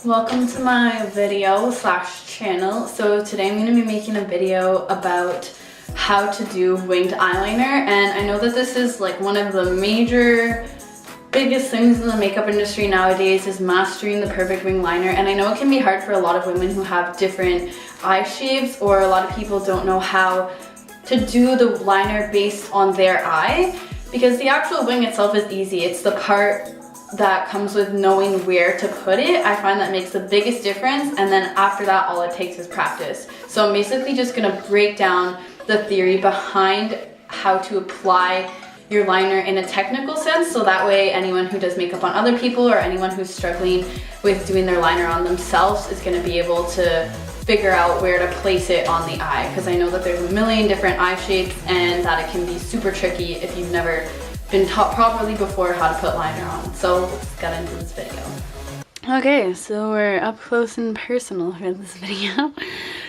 Welcome to my video slash channel. So today I'm going to be making a video about how to do winged eyeliner, and I know that this is like one of the biggest things in the makeup industry nowadays is mastering the perfect wing liner, and I know it can be hard for a lot of women who have different eye shapes, or a lot of people don't know how to do the liner based on their eye, because the actual wing itself is easy. It's the part that comes with knowing where to put it. I find that makes the biggest difference, and then after that all it takes is practice. So I'm basically just gonna break down the theory behind how to apply your liner in a technical sense, so that way anyone who does makeup on other people or anyone who's struggling with doing their liner on themselves is going to be able to figure out where to place it on the eye, because I know that there's a million different eye shapes and that it can be super tricky if you've never been taught properly before how to put liner on. So let's get into this video. Okay, so we're up close and personal for this video.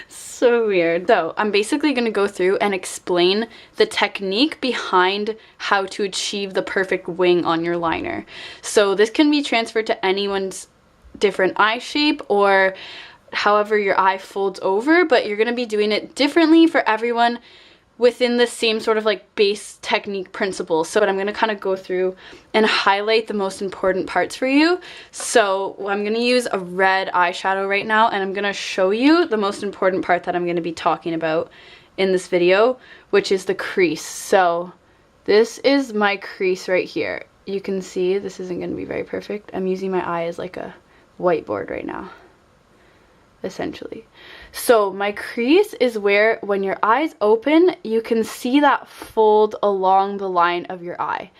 So weird. So I'm basically going to go through and explain the technique behind how to achieve the perfect wing on your liner. So this can be transferred to anyone's different eye shape or however your eye folds over, but you're going to be doing it differently for everyone within the same sort of like base technique principles. So but I'm going to kind of go through and highlight the most important parts for you. So I'm going to use a red eyeshadow right now, and I'm going to show you the most important part that I'm going to be talking about in this video, which is the crease. So this is my crease right here. You can see this isn't going to be very perfect. I'm using my eye as like a whiteboard right now, essentially. So my crease is where, when your eyes open, you can see that fold along the line of your eye.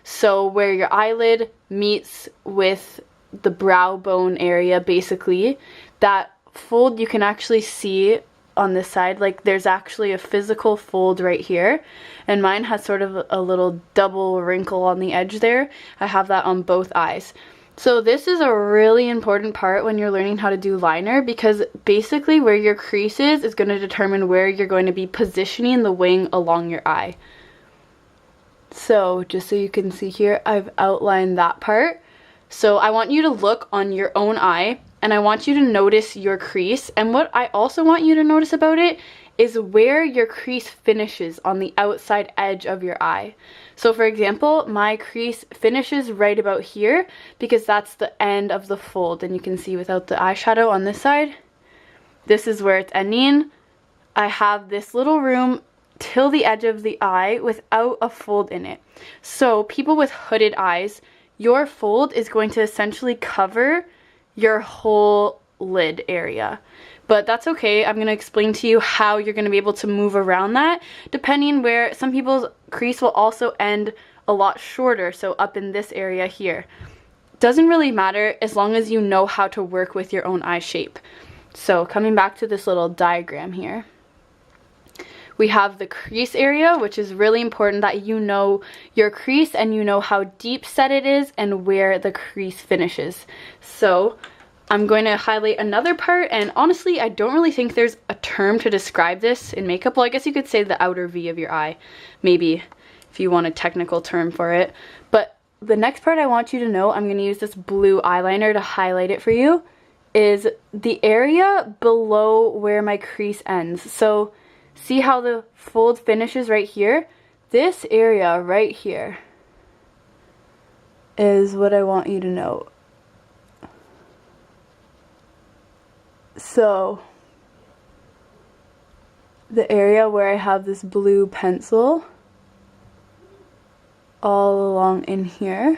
So where your eyelid meets with the brow bone area, basically, that fold you can actually see on this side. Like there's actually a physical fold right here, and mine has sort of a little double wrinkle on the edge there. I have that on both eyes. So this is a really important part when you're learning how to do liner, because basically where your crease is going to determine where you're going to be positioning the wing along your eye. So just so you can see here, I've outlined that part. So I want you to look on your own eye, and I want you to notice your crease. And what I also want you to notice about it is where your crease finishes on the outside edge of your eye. So for example, my crease finishes right about here because that's the end of the fold, and you can see without the eyeshadow on this side, this is where it's ending. I have this little room till the edge of the eye without a fold in it. So people with hooded eyes, your fold is going to essentially cover your whole lid area. But that's okay. I'm going to explain to you how you're going to be able to move around that, depending where some people's crease will also end a lot shorter, so up in this area here. Doesn't really matter as long as you know how to work with your own eye shape. So coming back to this little diagram here, we have the crease area, which is really important that you know your crease and you know how deep set it is and where the crease finishes. So I'm going to highlight another part, and honestly I don't really think there's a term to describe this in makeup. Well, I guess you could say the outer V of your eye, maybe, if you want a technical term for it. But the next part I want you to know, I'm going to use this blue eyeliner to highlight it for you, is the area below where my crease ends. So see how the fold finishes right here? This area right here is what I want you to know. So the area where I have this blue pencil all along in here,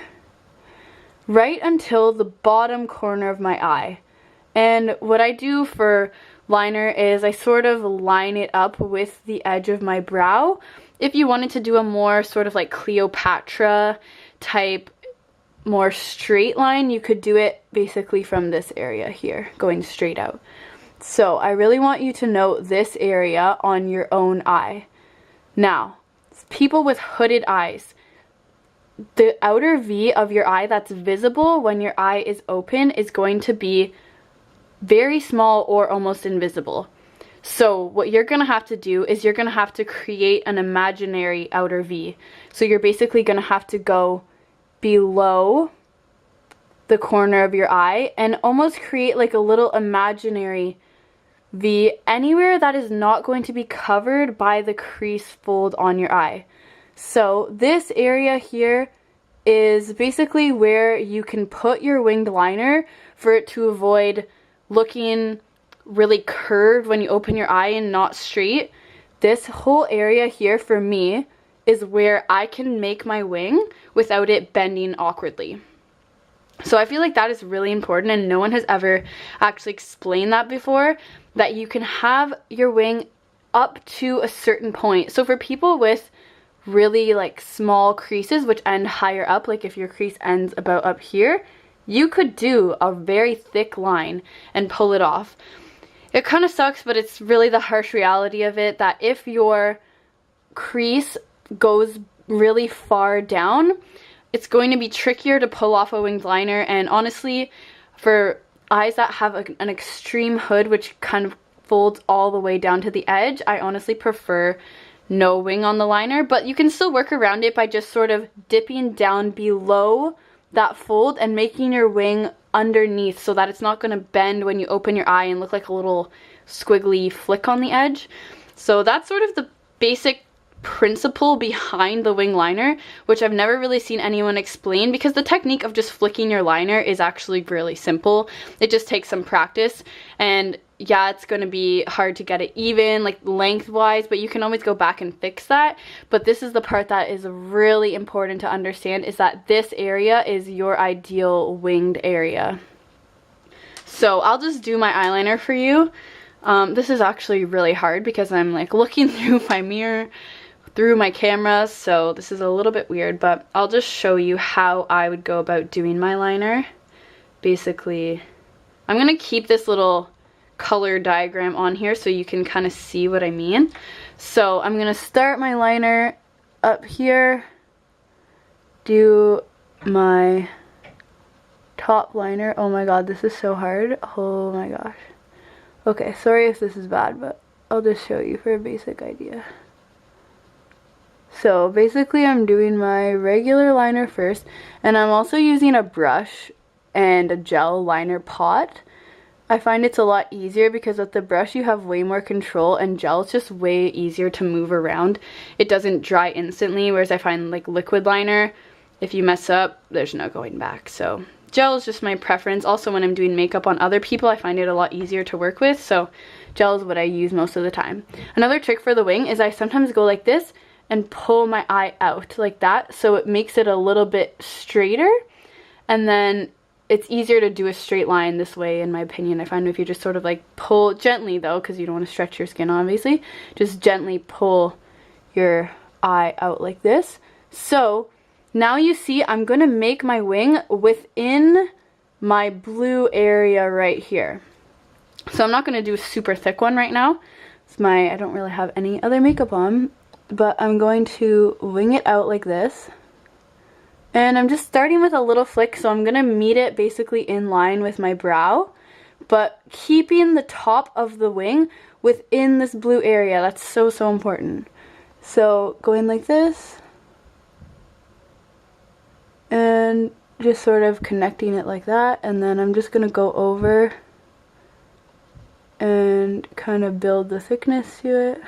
right until the bottom corner of my eye. And what I do for liner is I sort of line it up with the edge of my brow. If you wanted to do a more sort of like Cleopatra type, more straight line, you could do it basically from this area here, going straight out. So I really want you to note this area on your own eye. Now, people with hooded eyes, the outer V of your eye that's visible when your eye is open is going to be very small or almost invisible. So what you're going to have to do is you're going to have to create an imaginary outer V. So you're basically going to have to go below the corner of your eye and almost create like a little imaginary V anywhere that is not going to be covered by the crease fold on your eye. So this area here is basically where you can put your winged liner for it to avoid looking really curved when you open your eye and not straight. This whole area here for me is where I can make my wing without it bending awkwardly. So I feel like that is really important, and no one has ever actually explained that before, that you can have your wing up to a certain point. So for people with really like small creases which end higher up, like if your crease ends about up here, you could do a very thick line and pull it off. It kind of sucks, but it's really the harsh reality of it, that if your crease goes really far down, it's going to be trickier to pull off a winged liner. And honestly, for eyes that have an extreme hood which kind of folds all the way down to the edge, I honestly prefer no wing on the liner. But you can still work around it by just sort of dipping down below that fold and making your wing underneath so that it's not going to bend when you open your eye and look like a little squiggly flick on the edge. So that's sort of the basic principle behind the wing liner, which I've never really seen anyone explain, because the technique of just flicking your liner is actually really simple. It just takes some practice, and yeah, it's going to be hard to get it even like lengthwise, but you can always go back and fix that. But this is the part that is really important to understand, is that this area is your ideal winged area. So I'll just do my eyeliner for you. This is actually really hard because I'm like looking through my mirror through my camera, so this is a little bit weird, but I'll just show you how I would go about doing my liner. Basically, I'm gonna keep this little color diagram on here so you can kind of see what I mean. So I'm gonna start my liner up here, do my top liner. Oh my god, this is so hard. Oh my gosh. Okay, sorry if this is bad, but I'll just show you for a basic idea. So basically I'm doing my regular liner first, and I'm also using a brush and a gel liner pot. I find it's a lot easier because with the brush you have way more control, and gel is just way easier to move around. It doesn't dry instantly, whereas I find like liquid liner, if you mess up, there's no going back. So gel is just my preference. Also, when I'm doing makeup on other people, I find it a lot easier to work with, so gel is what I use most of the time. Another trick for the wing is I sometimes go like this and pull my eye out like that, so it makes it a little bit straighter, and then it's easier to do a straight line this way, in my opinion. I find if you just sort of like pull gently though, because you don't want to stretch your skin obviously, just gently pull your eye out like this. So now you see I'm gonna make my wing within my blue area right here. So I'm not gonna do a super thick one right now. I don't really have any other makeup on, but I'm going to wing it out like this. And I'm just starting with a little flick, so I'm gonna meet it basically in line with my brow, but keeping the top of the wing within this blue area. That's so, so important. So going like this, and just sort of connecting it like that, and then I'm just gonna go over and kind of build the thickness to it,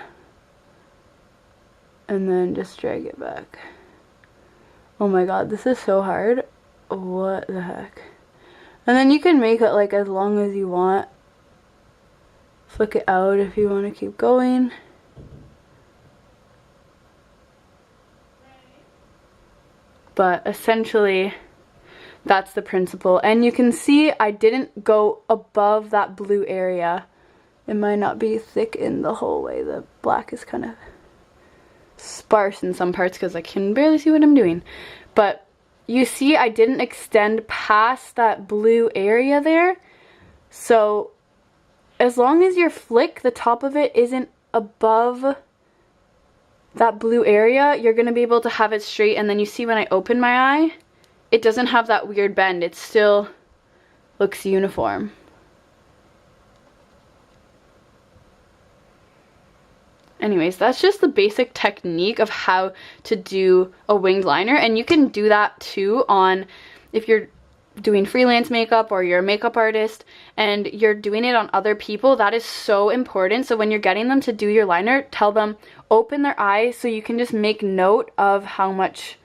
and then just drag it back. Oh my god, this is so hard. What the heck? And then you can make it like as long as you want. Flick it out if you want to keep going. But essentially, that's the principle. And you can see I didn't go above that blue area. It might not be thick in the whole way. The black is kind of sparse in some parts because I can barely see what I'm doing. But you see I didn't extend past that blue area there. So as long as your flick, the top of it isn't above that blue area, you're going to be able to have it straight. And then you see when I open my eye, it doesn't have that weird bend. It still looks uniform. Anyways, that's just the basic technique of how to do a winged liner, and you can do that too on, if you're doing freelance makeup or you're a makeup artist and you're doing it on other people, that is so important. So when you're getting them to do your liner, tell them open their eyes so you can just make note of how much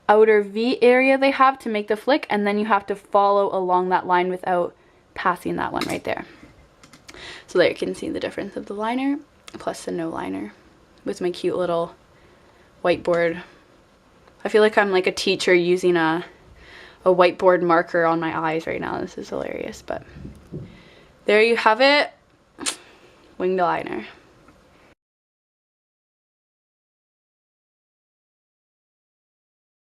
outer V area they have to make the flick, and then you have to follow along that line without passing that one right there. So there you can see the difference of the liner plus the no liner with my cute little whiteboard. I feel like I'm like a teacher using a whiteboard marker on my eyes right now. This is hilarious, but there you have it. Winged eyeliner.